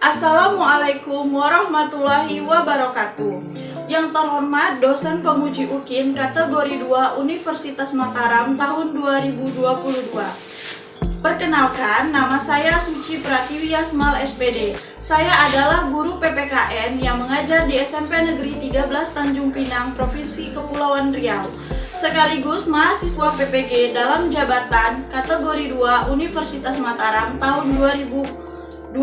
Assalamualaikum warahmatullahi wabarakatuh. Yang terhormat dosen penguji UKIN kategori 2 Universitas Mataram tahun 2022. Perkenalkan, nama saya Suci Pratiwi Yasmal SPD. Saya adalah guru PPKN yang mengajar di SMP Negeri 13 Tanjung Pinang, Provinsi Kepulauan Riau. Sekaligus mahasiswa PPG dalam jabatan kategori 2 Universitas Mataram tahun 2022.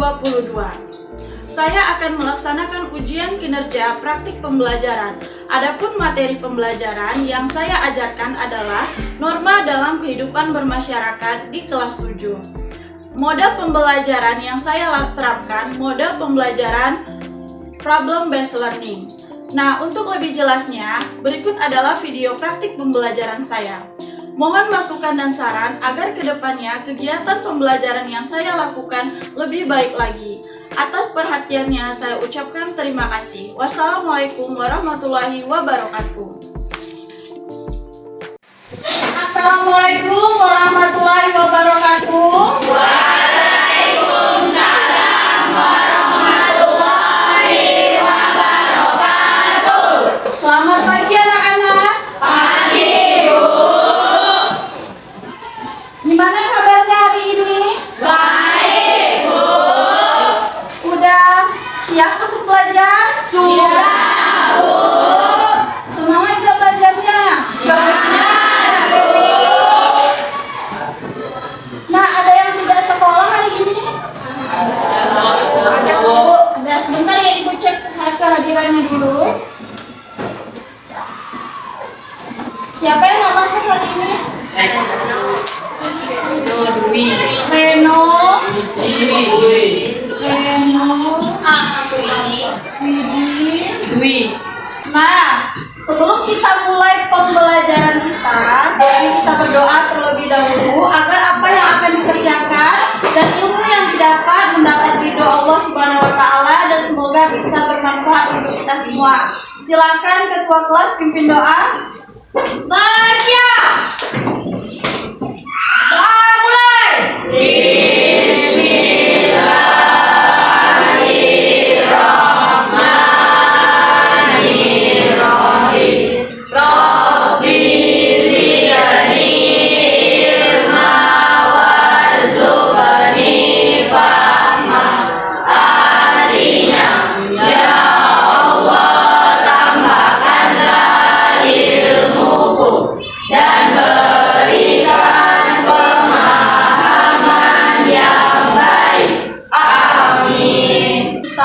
Saya akan melaksanakan ujian kinerja praktik pembelajaran. Adapun materi pembelajaran yang saya ajarkan adalah norma dalam kehidupan bermasyarakat di kelas 7. Mode pembelajaran yang saya terapkan, mode pembelajaran problem based learning. Nah, untuk lebih jelasnya, berikut adalah video praktik pembelajaran saya. Mohon masukan dan saran agar kedepannya kegiatan pembelajaran yang saya lakukan lebih baik lagi. Atas perhatiannya saya ucapkan terima kasih. Wassalamualaikum warahmatullahi wabarakatuh. Assalamualaikum warahmatullahi wabarakatuh. Waalaikumsalam warahmatullahi wabarakatuh. Selamat pagi anak-anak. Pagi, Bu. Gimana kabarnya hari ini? Baik, Bu. Siap untuk belajar? Siap, Bu. Semangat gak belajarnya? Semangat, Bu. Nah, ada yang tidak sekolah hari ini? Ada, Bu. Ada, sebentar ya Ibu cek kehadirannya dulu. Siapa yang gak masuk hari ini? Reno. Nah, sebelum kita mulai pembelajaran kita, sebelum kita berdoa terlebih dahulu agar apa yang akan dikerjakan dan ilmu yang didapat mendapat ridho Allah Subhanahu wa taala dan semoga bisa bermanfaat untuk kita semua. Silakan ketua kelas pimpin doa. Tasya. Doa mulai.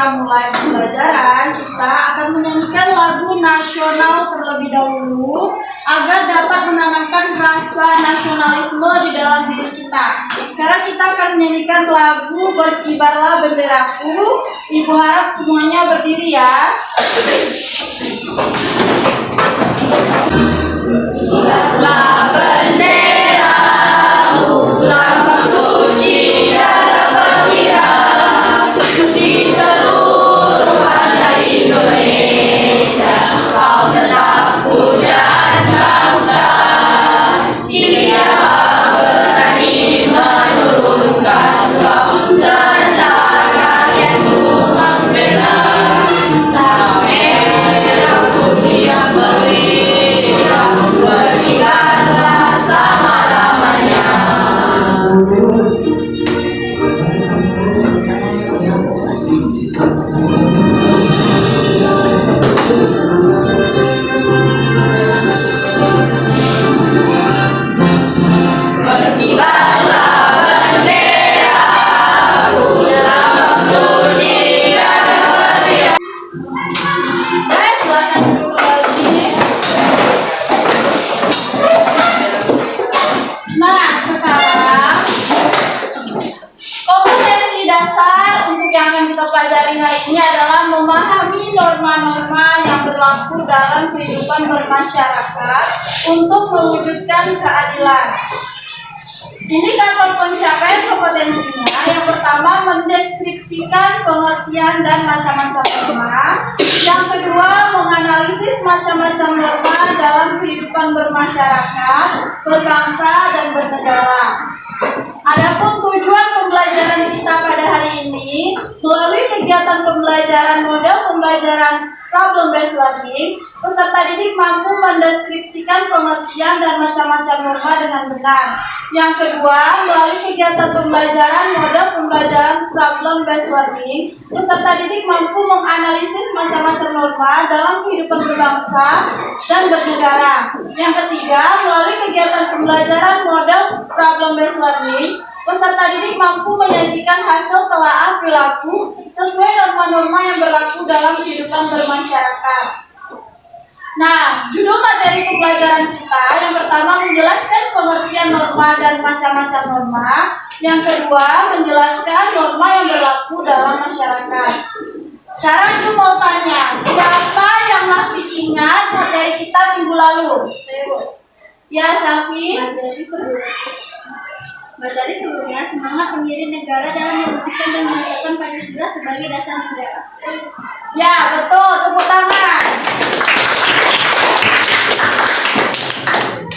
Mulai pembelajaran, kita akan menyanyikan lagu nasional terlebih dahulu agar dapat menanamkan rasa nasionalisme di dalam diri kita. Sekarang kita akan menyanyikan lagu Berkibarlah Benderaku. Ibu harap semuanya berdiri ya. Kibarlah benderamu, lambang suci dalam berpihak di seluruh tanah Indonesia. Kau tetap pujaan bangsa, siapa berani menurunkan kau, sementara rakyatmu membela sang merah putih yang meriah. Berkibarlah selama-lamanya. Berkibarlah benderaku, lambang suci dalam berpihak. Silakan duduk lagi. Nah, sekarang kompetensi dasar untuk yang akan kita pelajari hari ini adalah memahami norma-norma yang berlaku dalam kehidupan bermasyarakat untuk mewujudkan keadilan. Indikator pencapaian kompetensinya yang pertama mendeskripsikan pengertian dan macam-macam norma. Yang kedua menganalisis macam-macam norma dalam kehidupan bermasyarakat, berbangsa, dan bernegara. Adapun tujuan pembelajaran kita pada hari ini, melalui kegiatan pembelajaran model pembelajaran problem based learning, peserta didik mampu mendeskripsikan pengertian dan macam-macam norma dengan benar. Yang kedua, melalui kegiatan pembelajaran model pembelajaran problem based learning, peserta didik mampu menganalisis macam-macam norma dalam kehidupan berbangsa dan bernegara. Yang ketiga, melalui kegiatan pembelajaran model problem based learning, peserta didik mampu menyajikan hasil telaah perilaku sesuai norma-norma yang berlaku dalam kehidupan bermasyarakat. Nah, judul materi pembelajaran kita yang pertama menjelaskan pengertian norma dan macam-macam norma. Yang kedua, menjelaskan norma yang berlaku dalam masyarakat. Sekarang aku mau tanya, siapa yang masih ingat materi kita minggu lalu? Ya, Selvi. Materi sebelumnya, semangat pendiri negara dalam merumuskan dan menetapkan Pancasila sebagai dasar negara. Ya, betul. Tepuk tangan.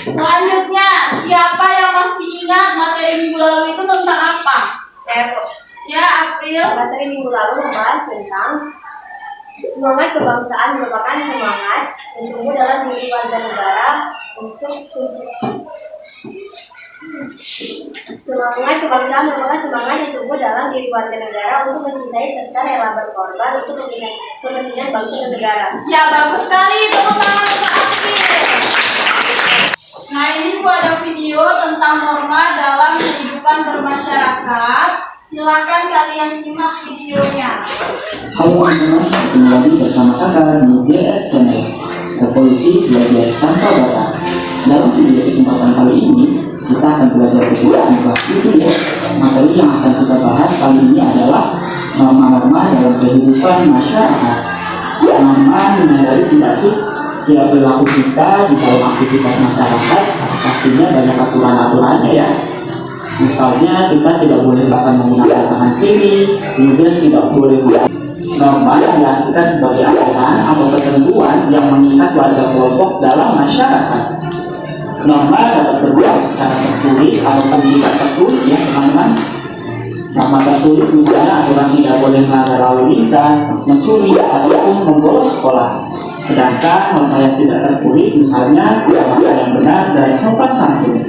Selanjutnya, siapa yang masih ingat materi minggu lalu itu tentang apa? Saya, Ya, April. materi minggu lalu membahas tentang semangat kebangsaan merupakan semangat yang tumbuh dalam diri warga negara untuk semangat kebangsaan merupakan semangat yang tumbuh dalam diri warga negara untuk mencintai serta rela berkorban untuk kepentingan bangsa dan negara. Ya, bagus sekali. Tepuk tangan untuk April. Nah, ini gua ada video tentang norma dalam kehidupan bermasyarakat. Silakan kalian simak videonya. Halo teman-teman, kembali lagi bersama kakak di DS Channel Revolusi Belajar Tanpa Batas. Dalam video kesempatan kali ini, kita akan belajar berdua itu ya. Materi yang akan kita bahas kali ini adalah norma-norma dalam kehidupan masyarakat. Norma menandai tidak sih setiap perilaku kita di dalam aktivitas masyarakat. Pastinya banyak aturan-aturannya ya. Misalnya kita tidak boleh bahkan menggunakan tangan kiri, kemudian tidak boleh norma yang diartikan sebagai aturan atau ketentuan yang mengikat warga kelompok dalam masyarakat. Norma dapat terbuat secara tertulis atau tidak tertulis ya teman-teman. Norma tertulis misalnya aturan tidak boleh melanggar lalu lintas, mencuri ataupun membolos sekolah. Sedangkan norma yang tidak tertulis misalnya tidak makan yang benar dan sopan santun.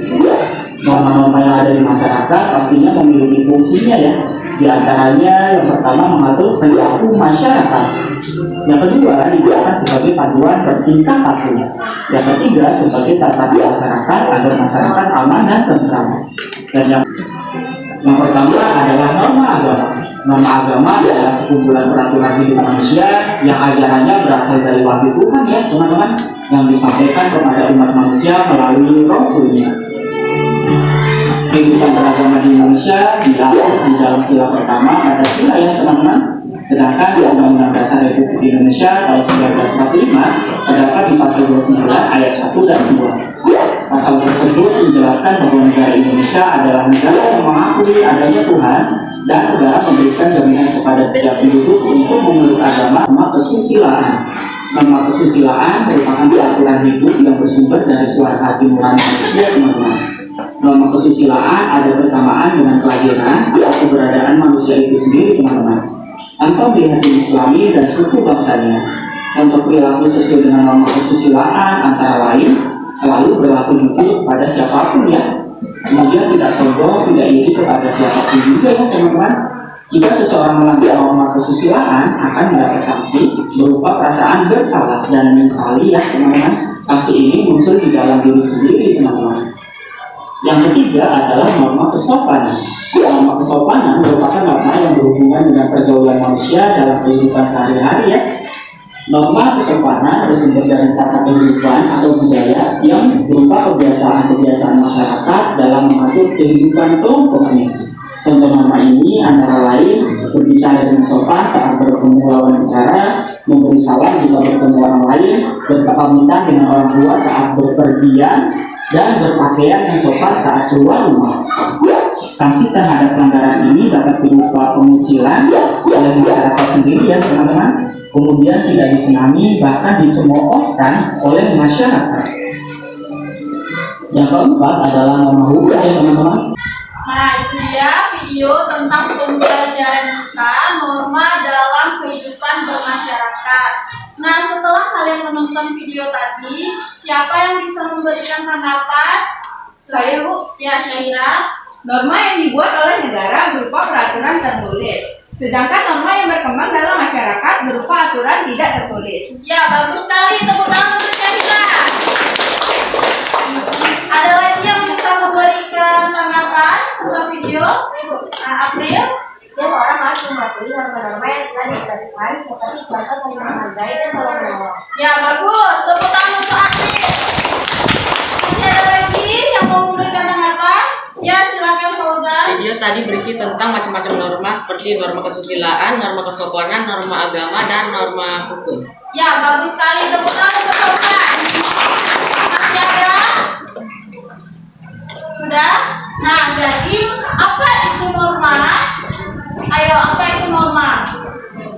Norma-norma yang ada di masyarakat pastinya memiliki fungsinya ya. Di antaranya yang pertama mengatur perilaku masyarakat. Yang kedua digunakan sebagai panduan bertingkah laku. Yang ketiga sebagai tatanan masyarakat agar masyarakat aman dan tentram. Dan yang pertama adalah norma agama. Norma agama adalah sekumpulan peraturan hidup manusia yang ajarannya berasal dari wahyu Tuhan ya teman-teman, yang disampaikan kepada umat manusia melalui Rasulnya. Kehidupan beragama di Indonesia diatur di dalam sila pertama Pancasila ya teman-teman. Sedangkan di Undang-Undang Dasar Republik Indonesia tahun 1945 terdapat di pasal 29 ayat 1 dan 2. Pasal tersebut menjelaskan bahwa negara Indonesia adalah negara yang mengakui adanya Tuhan dan negara memberikan jaminan kepada setiap penduduk untuk memeluk agama norma kesusilaan. Norma kesusilaan merupakan peraturan hidup yang bersumber dari suara hati nurani manusia teman-teman. Norma kesusilaan ada bersamaan dengan kelahiran atau keberadaan manusia itu sendiri teman-teman, tanpa melihat Islami dan suku bangsanya. Contoh perilaku sesuai dengan norma kesusilaan antara lain selalu berlaku jujur pada siapapun ya. Kemudian tidak sombong, tidak iri kepada siapapun juga ya teman-teman. Jika seseorang melanggar norma kesusilaan akan mendapat sanksi berupa perasaan bersalah dan menyesali ya teman-teman. Sanksi ini muncul di dalam diri sendiri teman-teman. Yang ketiga adalah norma kesopanan. Norma kesopanan merupakan norma yang berhubungan dengan pergaulan manusia dalam kehidupan sehari-hari ya. Norma kesopanan bersumber dari tata kehidupan atau budaya yang berupa kebiasaan-kebiasaan masyarakat dalam mengatur kehidupan kelompoknya. Contoh norma ini antara lain berbicara dengan sopan saat bertemu lawan bicara, memberi salam jika bertemu orang lain, berpamitan dengan orang tua saat berpergian, dan berpakaian yang sopan saat keluar rumah. Sanksi terhadap pelanggaran ini dapat berupa pengucilan oleh masyarakat sendiri ya teman-teman, kemudian tidak disenangi, bahkan dicemoohkan oleh masyarakat. Yang keempat adalah norma hukum ya teman-teman. Nah, itu dia video tentang pembelajaran kita, norma dalam kehidupan bermasyarakat. Nah, setelah kalian menonton video tadi, siapa yang bisa memberikan tanggapan? Saya, Bu. Ya, Syaira. Norma yang dibuat oleh negara berupa peraturan tertulis. Sedangkan norma yang berkembang dalam masyarakat berupa aturan tidak tertulis. Ya, bagus sekali. Tepuk tangan untuk Syaira. Ada lagi yang bisa memberikan tanggapan tentang video? Nah, April. Setiap orang harus mematuhi norma-norma yang telah ditetapkan seperti contoh saling menghargai dan tolong menolong. Ya, bagus. Tepuk tangan untuk April. Masih ada lagi yang mau memberikan tanggapan? Ya, silakan Fauzan. Video tadi berisi tentang macam-macam norma seperti norma kesusilaan, norma kesopanan, norma agama, dan norma hukum. Ya, bagus sekali. Tepuk tangan untuk Fauzan. Masih ada? Sudah? Nah, jadi apa itu norma? Ayo, apa itu norma?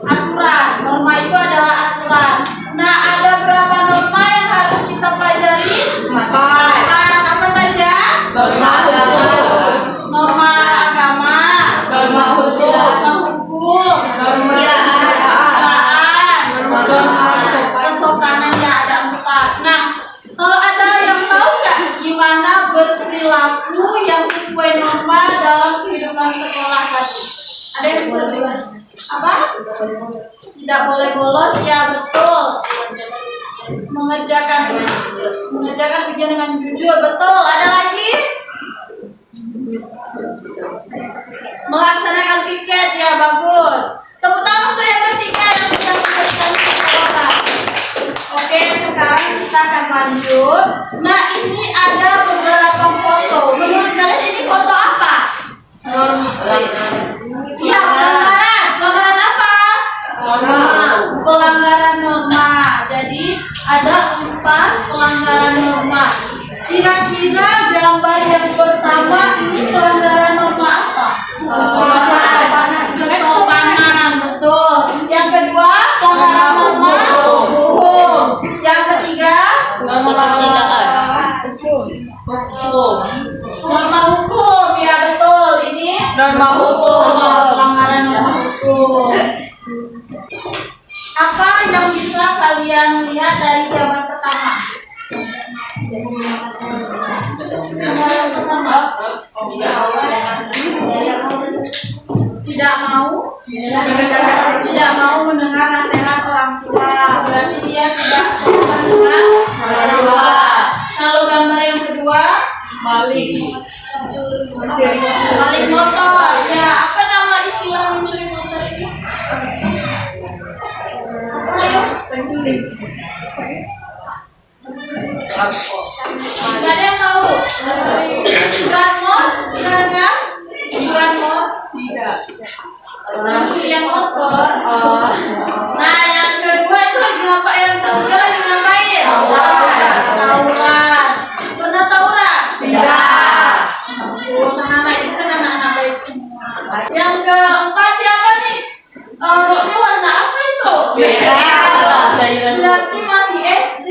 Aturan. Norma itu adalah aturan. Nah, ada berapa norma yang harus kita pelajari? Empat. Apa saja? Norma hukum, Norma agama, norma hukum, norma hukum, norma kesusilaan, norma kesopanan ya ada 4. Nah, ada yang tahu nggak gimana berperilaku yang sesuai norma dalam kehidupan sekolah tadi? Ada yang bisa jelas? Apa? Tidak boleh bolos, ya betul. Mengerjakan ujian dengan jujur, betul. Ada lagi? Melaksanakan piket, ya bagus. Tepuk tangan untuk yang bertiga yang sudah memberikan jawaban. Oke, sekarang kita akan lanjut. Nah, ini ada beberapa foto. Menurut kalian ini foto apa? Ya, pelanggaran. Pelanggaran apa? Pelanggaran norma. Jadi ada 4 pelanggaran norma. Kira-kira gambar yang pertama ini pelanggaran norma apa? Kesopanan, betul. Yang kedua pelanggaran norma hukum. Yang ketiga norma hukum, ya betul. Ini norma hukum. pelanggaran norma hukum. Apa yang bisa kalian lihat dari gambar pertama? Gambar pertama tidak mau mendengar nasihat orang tua, berarti dia tidak sopan dengan orang tua. Kalau gambar yang kedua, maling motor. Ya, apa nama istilah mencuri motor ini? Ayo, pencuri. Gak ada yang tahu. Curanmor, pernah dengar? Curanmor? Tidak. Pencurian motor. Nah, yang kedua itu lagi ngapain? Yang ketiga lagi ngapain? Tawuran. Pernah tawuran? Tidak. Sana anak itu kan anak-anak baik semua. Yang keempat siapa nih? Roknya warna apa itu? Merah. Berarti masih SD.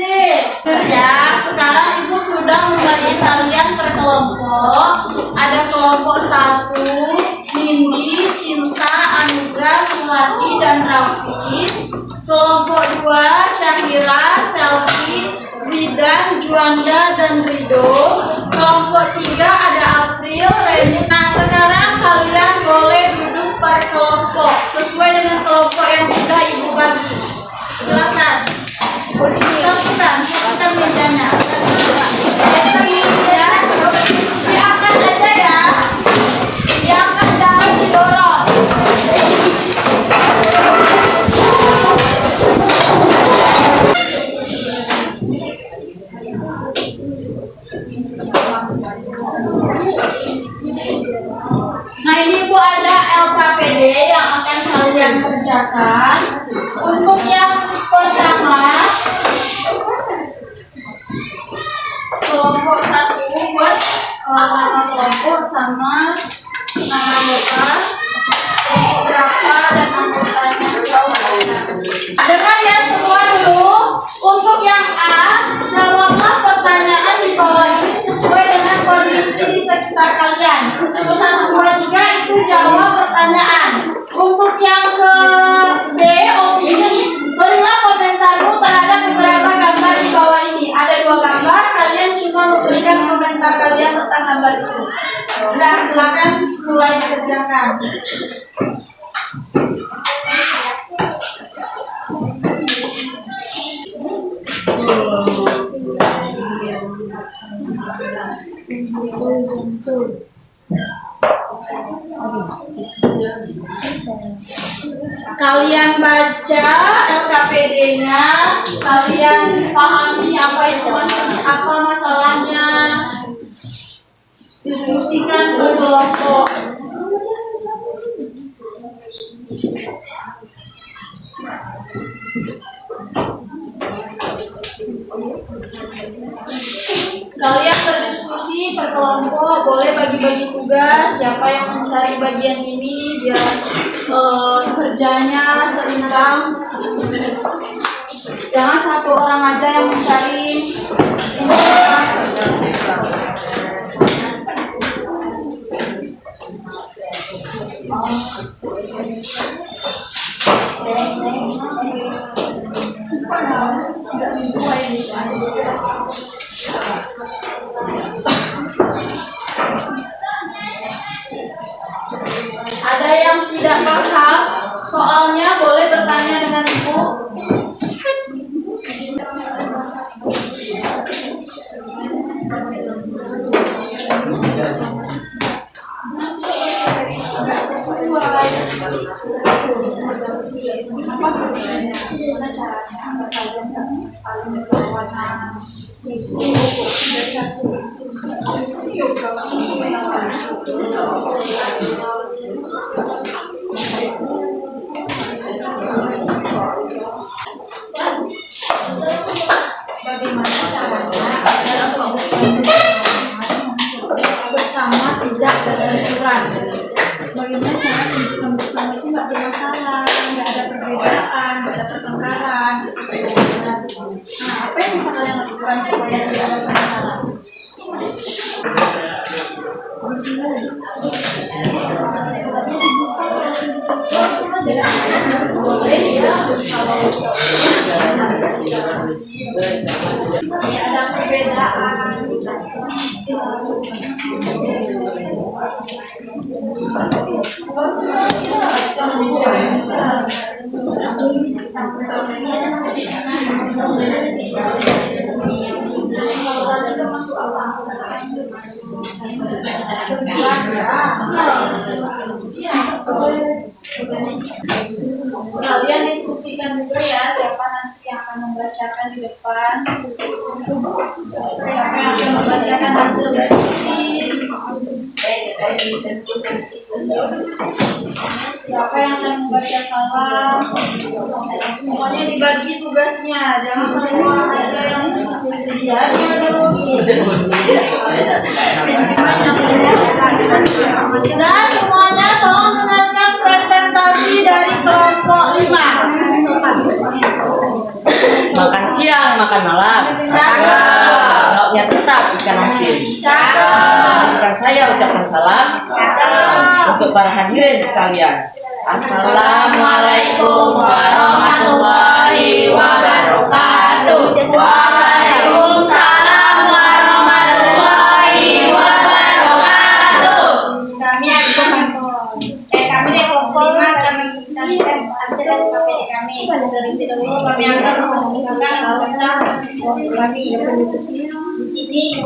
Ya, sekarang ibu sudah membagi kalian per kelompok. Ada kelompok 1, Nindi, Cinta, Anugrah, Sulati, dan Raffi. Kelompok 2, Syahira, Selvi, Ridan, Juanda, dan Rido. Kelompok 3 ada April, Reni. Nah, sekarang kalian boleh duduk per kelompok sesuai dengan kelompok yang sudah ibu bagi. Silakan. Silakan mejanya. Diangkat aja ya. Diangkat, jangan didorong. Nah, ini Bu ada LKPD yang akan kalian kerjakan. Untuk yang pertama, kelompok 1 buat nama kelompok sama nama anggota, berapa dan anggotanya. Ada Kalian baca LKPD-nya, kalian pahami apa itu apa masalahnya, diskusikan berkelompok. Kalian berdiskusi berkelompok, boleh bagi-bagi tugas. Siapa yang mencari bagian ini biar kerjanya seimbang. Jangan satu orang aja yang mencari. Ada yang tidak paham soalnya boleh bertanya dengan ibu. Bagaimana caranya bersama tidak berbenturan? Bagaimana cara kehidupan bersama itu nggak bermasalah, nggak ada perbedaan, nggak ada pertengkaran. Nah, apa yang bisa kalian lakukan supaya tidak ada pertengkaran? Boleh ya, ada perbedaan. Kalian diskusikan juga ya siapa nanti yang akan membacakan di depan, siapa yang akan membacakan hasil diskusi, siapa yang akan membaca salam. Pokoknya dibagi tugasnya, jangan semua orang aja yang Nah, semuanya tolong dengarkan presentasi dari kelompok 5. Makan siang, makan malam. Cakep. Lauknya tetap ikan asin. Cakep. Izinkan saya ucapkan salam untuk para hadirin sekalian. Assalamualaikum warahmatullahi wabarakatuh. Waalaikumsalam warahmatullahi wabarakatuh. Kami dari kelompok 5 kami dari KPD kami. Kami akan mengumpulkan anggota kami. Di sini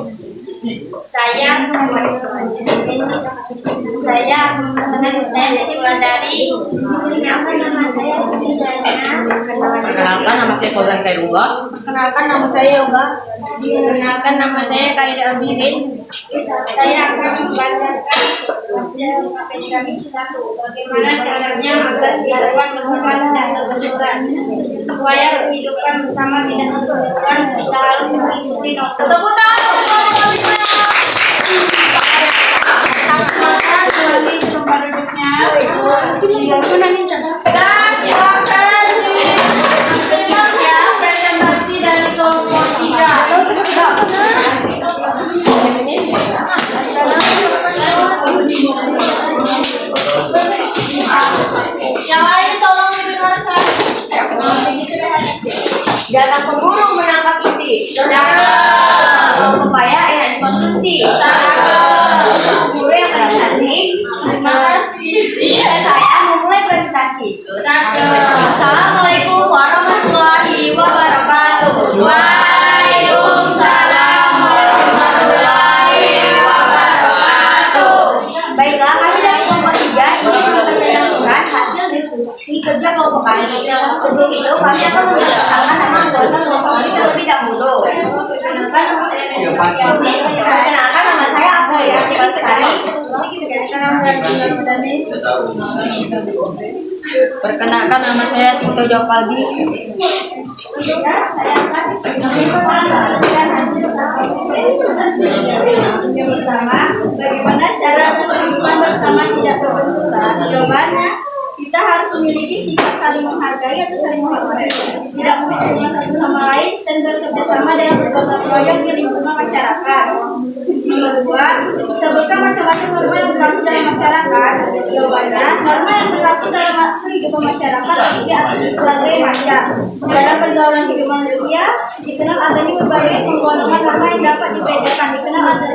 saya dengan saya jadi Wulandari. Apa nama saya sebenarnya? Perkenalkan nama saya Fauzan Khairullah. Perkenalkan nama saya Yoga. Perkenalkan nama saya Khairi Abirin. Saya akan membacakan hasil KPD kami 1. Bagaimana caranya agar kehidupan bersama tidak berbenturan. Supaya kehidupan bersama tidak berbenturan, kita harus mengikuti nomor. Tepuk tangan untuk kelompok 5. Silakan kembali ke tempat duduknya. Dan silakan disimak ya presentasi dari kelompok 3. Yang lain tolong didengarkan. Jatah pemburu menangkap itik. Pepaya enak dikonsumsi. Guru yang paling cantik. Terima kasih. Saya memulai presentasi. Assalamualaikum warahmatullahi wabarakatuh. Waalaikumsalam warahmatullahi wabarakatuh. Baiklah, kami dari kelompok 3 ini menyampaikan hasil diskusi kerja kelompok kami. Sebelum itu, kami akan memperkenalkan nama anggota kelompok kami terlebih dahulu. Perkenalkan, nama saya Abdul ya. Cepat sekali. Perkenalkan, nama saya Tito Jopaldi. Yang pertama, bagaimana cara berkehidupan bersama tidak berbenturan? Jawabannya, kita harus memiliki sifat saling menghargai atau saling menghormati, tidak menerima satu sama lain, dan bekerja sama dalam bergotong royong di lingkungan masyarakat. Nomor 2, sebutkan macam-macam norma yang berlaku dalam masyarakat. Jawabannya, norma yang berlaku dalam kehidupan masyarakat terdiri berbagai macam. Dalam pergaulan hidup manusia, dikenal adanya berbagai penggolongan norma yang dapat dibedakan. Dikenal atas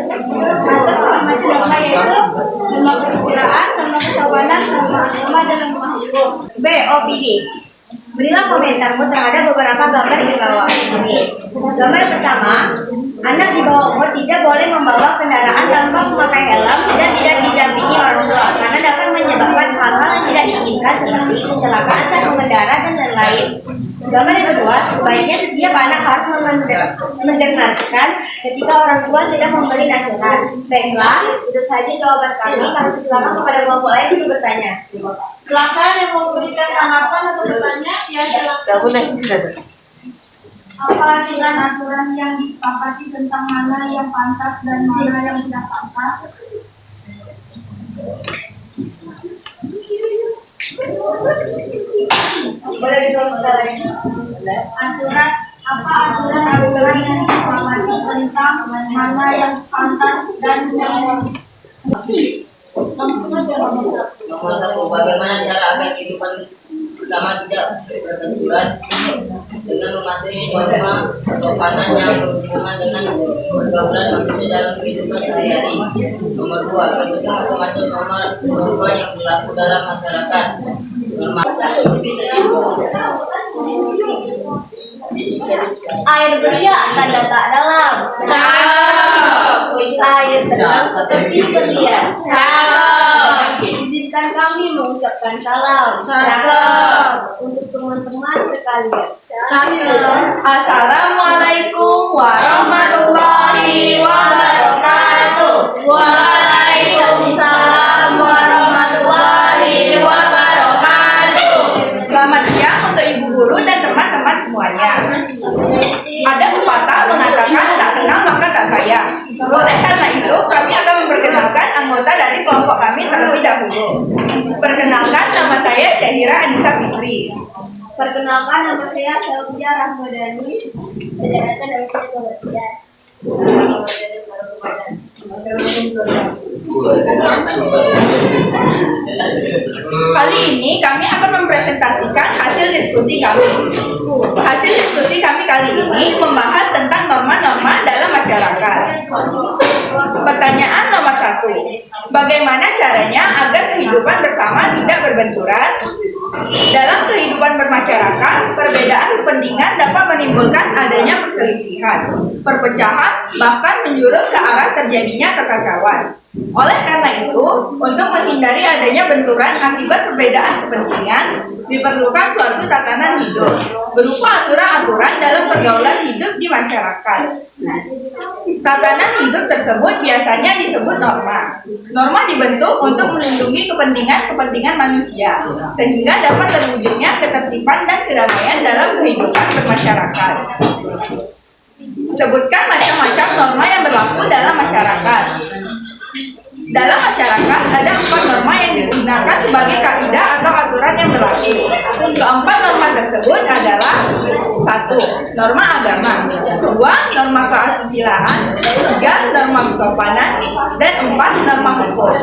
macam norma yaitu norma kesusilaan, norma kesopanan, norma agama, dan norma hukum. B. OPD. Berilah komentarmu terhadap beberapa gambar di bawah ini. Gambar pertama, anak di bawah umur tidak boleh membawa kendaraan tanpa memakai helm dan tidak didampingi orang tua karena dapat menyebabkan hal-hal yang tidak diinginkan seperti kecelakaan saat mengendara dan lain-lain. Gambar yang kedua, sebaiknya setiap anak harus mendengarkan ketika orang tua sedang memberi nasihat. Baiklah, itu saja jawaban kami. Kami silakan kepada kelompok lain untuk bertanya. Silakan yang mau memberikan tanggapan atau bertanya, ya silakan. Apa aturan-aturan yang disepakati tentang mana yang pantas dan mana yang tidak pantas? Boleh dikontrol. Aturan yang disepakati tentang mana yang pantas dan yang langsung aja Nomor 1, bagaimana cara agar kehidupan bersama tidak berbenturan dengan mematuhi norma kesopanan yang berhubungan dengan pergaulan manusia dalam kehidupan sehari-hari. Nomor 2, sebutkan macam-macam norma yang berlaku dalam masyarakat. Norma air belia tanda tak dalam. Air tenang seperti belia. Izinkan kami mengucapkan salam. Untuk teman-teman sekalian. Assalamualaikum warahmatullahi wabarakatuh. Waalaikumsalam warahmatullahi wabarakatuh. Selamat siang untuk ibu guru dan teman-teman semuanya. Ada pepatah mengatakan tak kenal maka tak sayang. Oleh karena itu, kami akan memperkenalkan anggota dari kelompok kami terlebih dahulu. Perkenalkan, nama saya Syahira Anissa Fitri. Perkenalkan, nama saya Selvia Rahmadani. Perkenalkan, nama saya Selvia. Kali ini kami akan mempresentasikan hasil diskusi kami. Hasil diskusi kami kali ini membahas tentang norma-norma dalam masyarakat. Pertanyaan nomor 1. Bagaimana caranya agar kehidupan bersama tidak berbenturan? Dalam kehidupan bermasyarakat, perbedaan kepentingan dapat menimbulkan adanya perselisihan, perpecahan, bahkan menjurus ke arah terjadinya kekacauan. Oleh karena itu, untuk menghindari adanya benturan akibat perbedaan kepentingan, diperlukan suatu tatanan hidup, berupa aturan-aturan dalam pergaulan hidup di masyarakat. Tatanan hidup tersebut biasanya disebut norma. Norma dibentuk untuk melindungi kepentingan-kepentingan manusia, sehingga dapat terwujudnya ketertiban dan kedamaian dalam kehidupan bermasyarakat. Sebutkan macam-macam norma yang berlaku dalam masyarakat. Dalam masyarakat ada 4 norma yang digunakan sebagai kaidah atau aturan yang berlaku. Keempat norma tersebut adalah 1. Norma agama, 2. Norma keasusilaan, 3. Norma kesopanan, dan 4. Norma hukum.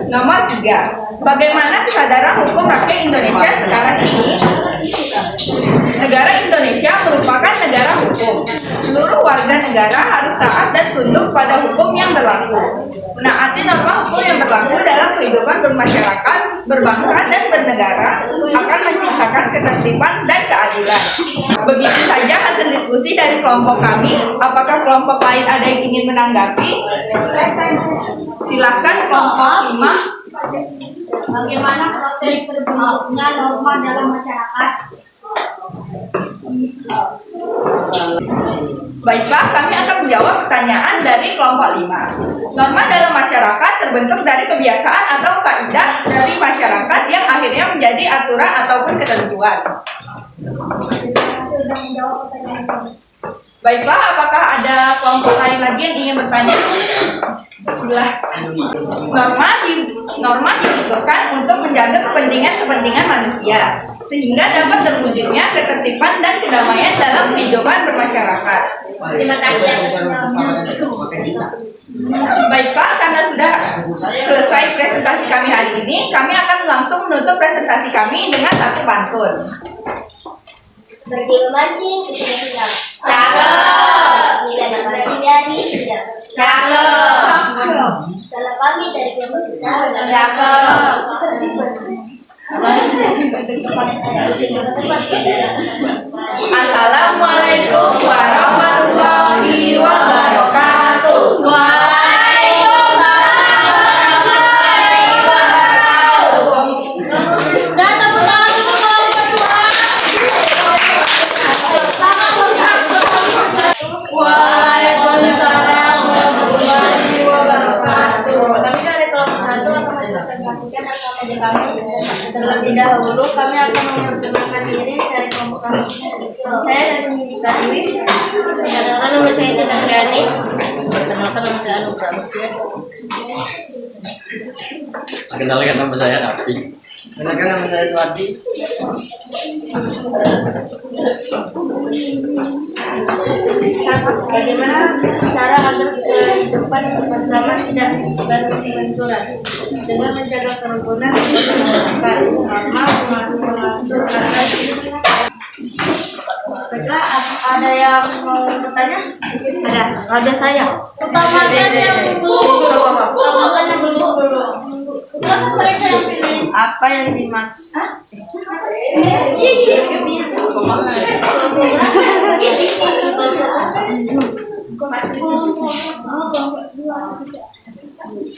Nomor 3. Bagaimana kesadaran hukum rakyat Indonesia sekarang ini? Negara Indonesia merupakan negara hukum. Seluruh warga negara harus taat dan tunduk pada hukum yang berlaku. menaati norma hukum yang berlaku dalam kehidupan bermasyarakat, berbangsa, dan bernegara akan menciptakan ketertiban dan keadilan. Begitu saja hasil diskusi dari kelompok kami. Apakah kelompok lain ada yang ingin menanggapi? Silahkan kelompok 5. Bagaimana proses terbentuknya norma dalam masyarakat? Baiklah, kami akan menjawab pertanyaan dari kelompok 5. Norma dalam masyarakat terbentuk dari kebiasaan atau kaidah dari masyarakat yang akhirnya menjadi aturan ataupun ketentuan. Sudah menjawab pertanyaan ini. Baiklah, apakah ada kelompok lain lagi yang ingin bertanya? Norma dibutuhkan untuk menjaga kepentingan manusia, sehingga dapat terwujudnya ketertiban dan kedamaian dalam kehidupan bermasyarakat. Terima kasih. Baiklah, karena sudah selesai presentasi kami hari ini, kami akan langsung menutup presentasi kami dengan satu pantun. Pergi memancing sudah siap. Cakep. Tidak dapat dihindari sudah. Cakep. Salah pamit dari kelompok kita. Assalamualaikum warahmatullahi wabarakatuh. Dan tepuk tangan untuk kelompok 2. Waalaikumsalam warahmatullahi wabarakatuh. Kami dari kelompok 1 akan mempresentasikan LKPD kami. Terlebih dahulu kami akan memperkenalkan diri dari kelompok kami. Saya dari Mimika Dwi. Perkenalkan nama saya Cinta Triani. Perkenalkan nama saya Anugrah Mustia. Perkenalkan nama saya Nafi. Perkenalkan nama saya Suwardi. Bagaimana cara agar kehidupan bersama tidak berbenturan dengan menjaga kerukunan masyarakat, norma mengatur kata. Baiklah, ada yang mau bertanya? Ada saya. Utamakan yang belum. Silakan mereka yang pilih. Apa yang dimaksud?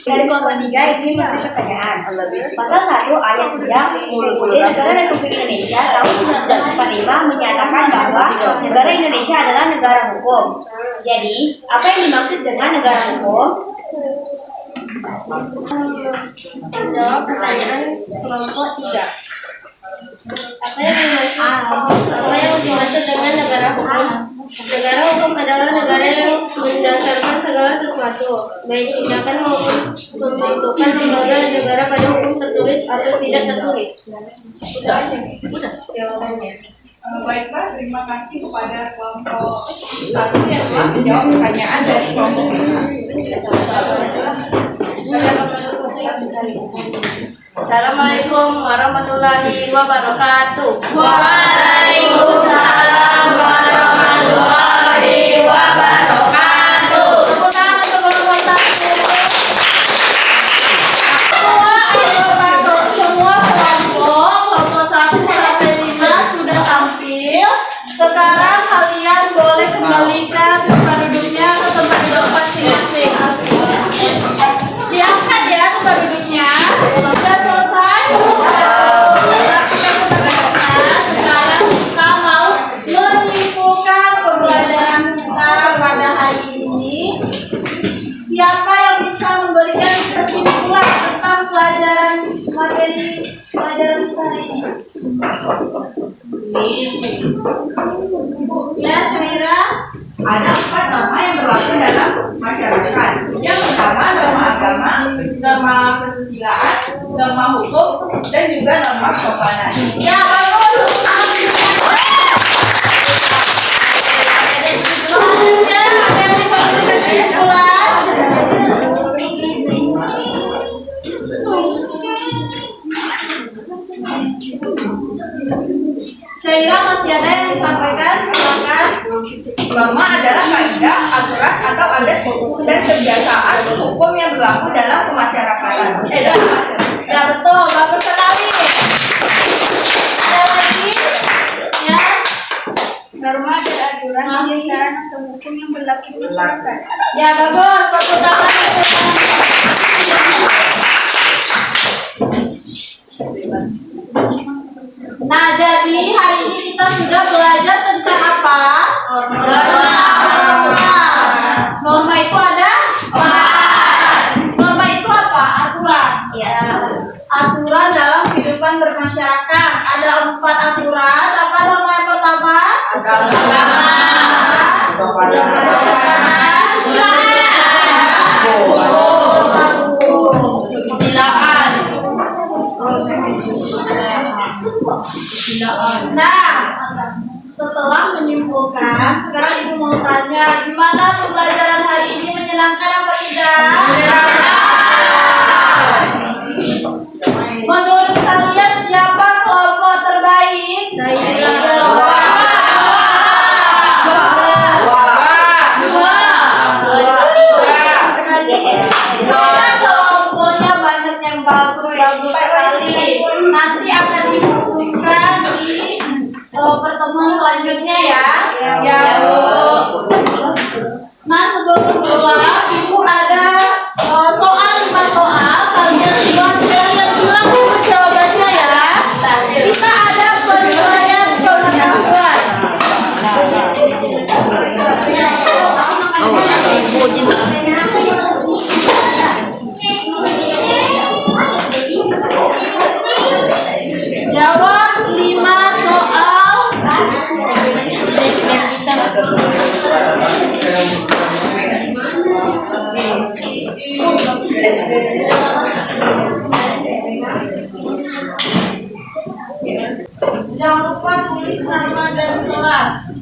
Dari kelompok 3 ini memberi pertanyaan. Pasal 1 ayat 3 Undang-Undang Negara Republik Indonesia tahun 1945 menyatakan bahwa negara Indonesia adalah negara hukum. Jadi, apa yang dimaksud dengan negara hukum? Jawab pertanyaan kelompok 3. Apa yang dimaksud dengan negara hukum? Negara hukum adalah negara yang mendasarkan segala sesuatu, baik tindakan maupun pembentukan lembaga negara pada hukum tertulis atau tidak tertulis. Sudah aja. Jawabannya. Baiklah, terima kasih kepada kelompok 1 yang telah menjawab pertanyaan dari kelompok 5. Assalamualaikum warahmatullahi wabarakatuh. Waalaikumsalam warahmatullahi wabarakatuh. Tepuk tangan untuk kelompok 1. Semua kelompok 1 sampai 5 sudah tampil. Sekarang kalian boleh kembalikan tempat duduknya ke tempat duduk masing-masing. Siapkan ya tempat duduknya. Sudah selesai. Sekarang kita mau menyimpulkan pembelajaran kita pada hari ini. Siapa yang bisa memberikan kesimpulan tentang materi pelajaran kita hari ini? Ya, Syamira. Ada 4 norma yang berlaku dalam masyarakat. Yang pertama, norma agama, norma kesusilaan, norma hukum, dan juga norma kesopanan. Ya, bagus. Selanjutnya, ada yang bisa memberikan kesimpulan? Syaira, masih ada yang disampaikan? Silakan. Norma adalah kaidah, aturan, atau adat hukum dan kebiasaan hukum yang berlaku dalam kemasyarakatan. Dalam masyarakat. Ya betul, bagus sekali. Ada lagi? Ya. Norma dan aturan kebiasaan atau hukum yang berlaku di masyarakat. Ya bagus, tepuk tangan. Nah, jadi hari ini kita sudah belajar tentang apa? Norma. Norma itu ada? Norma itu apa? Aturan. Ya. Aturan dalam kehidupan bermasyarakat. Ada 4 aturan. Apa norma yang pertama? Nah, setelah menyimpulkan, sekarang ibu mau tanya, gimana pembelajaran hari ini, menyenangkan apa tidak? Menurut kalian siapa kelompok terbaik? Karena kelompoknya banyak yang bagus sekali. Nanti akan diumumkan di pertemuan selanjutnya ya. Ya, Bu. Nah, sebelum pulang, ibu ada soal 5 soal. Kalian silang buku jawabannya ya. Kita ada penilaian pengetahuan. Jawab 5 soal. Jangan lupa tulis nama dan kelas.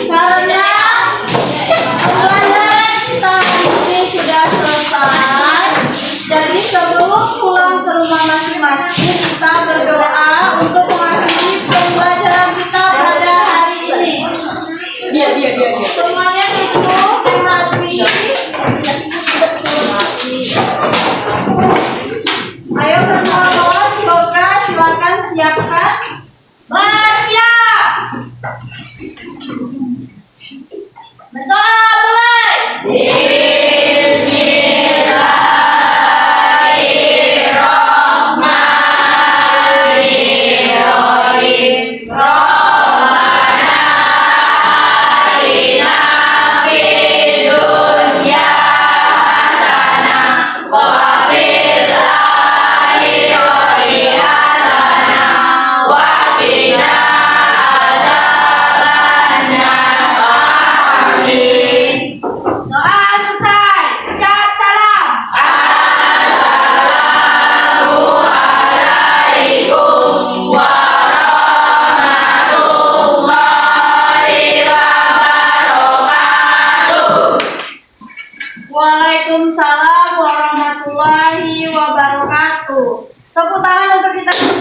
Karena pembelajaran kita hari ini sudah selesai, jadi sebelum pulang ke rumah masing-masing, kita berdoa untuk mengakhiri pembelajaran kita pada hari ini. Semuanya duduk rapi. Ayo semua, semoga silakan siapkan. Bersiap. Berdoa mulai. Doa selesai. Ucap salam. Waalaikumsalam warahmatullahi wabarakatuh. Tepuk tangan untuk kita semua.